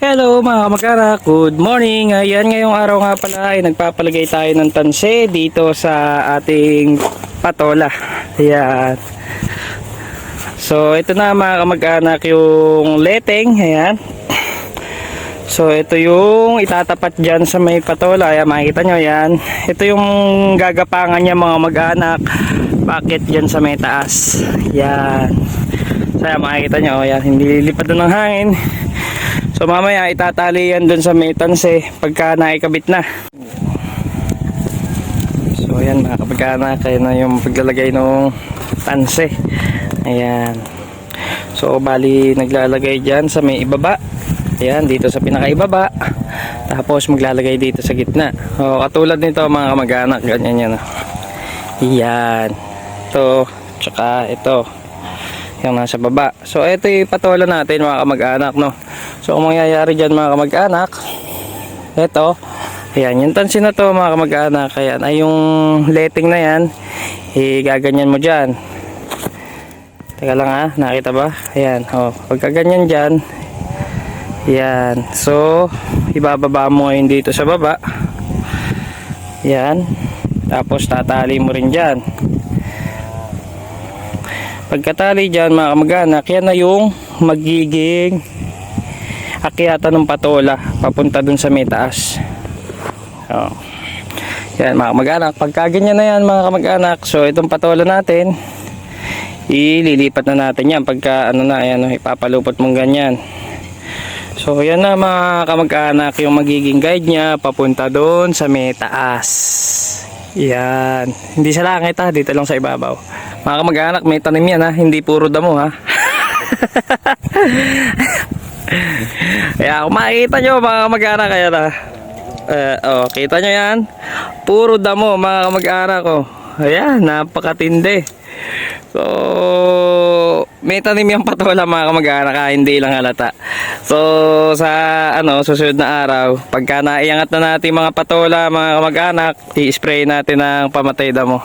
Hello mga kamag-anak, good morning. Ayan, ngayong araw nga pala ay nagpapalagay tayo ng tanse dito sa ating patola. Ayan. So ito na mga kamag-anak yung leteng. Ayan. So ito yung itatapat dyan sa may patola. Ayan, makikita nyo yan. Ito yung gagapangan niya mga mag-anak. Bakit dyan sa may taas. Ayan. So ayan, makikita nyo. Ayan, hindi lilipad doon ng hangin. So mamaya itatali yan dun sa may tanse pagka naikabit na. So ayan mga kapag-anak, kaya na yung paglalagay ng tanse. Ayan. So bali naglalagay dyan sa may ibaba. Ayan, dito sa pinakaibaba. Tapos maglalagay dito sa gitna. O, katulad nito mga kamag-anak, ganyan yan. Ayan. Ito, tsaka ito. Yung nasa baba. So ito yung patola natin mga kamag-anak, no. So kung mangyayari dyan mga kamag-anak, ito, ayan, yung tansi na to mga kamag-anak, ayan, ay yung letting na yan, gaganyan mo dyan. Teka lang ha, nakita ba? Ayan, pagka ganyan dyan, ayan, so ibababa mo ngayon dito sa baba, ayan, tapos tatali mo rin dyan. Pagkatali dyan mga kamag-anak, yan na yung magiging akyatan ng patola papunta dun sa may taas. Yan mga kamag-anak, pagka ganyan na yan mga kamag-anak, so itong patola natin ililipat na natin yan pagka ano na, ayan, ipapalupot mong ganyan. So yan na mga kamag-anak yung magiging guide nya papunta dun sa may taas. Yan, hindi sa langit ha, dito lang sa ibabaw mga kamag-anak. May tanim yan ha, hindi puro damo ha. Kaya kung makikita nyo mga kamag-anak, kaya na kita nyo yan, puro damo mga kamag-anak. Ayan, napakatindi. So may tanim yung patola mga kamag-anak, hindi lang halata. So sa susunod na araw, pagka naiangat na natin mga patola mga kamag-anak, i-spray natin ng pamatay damo.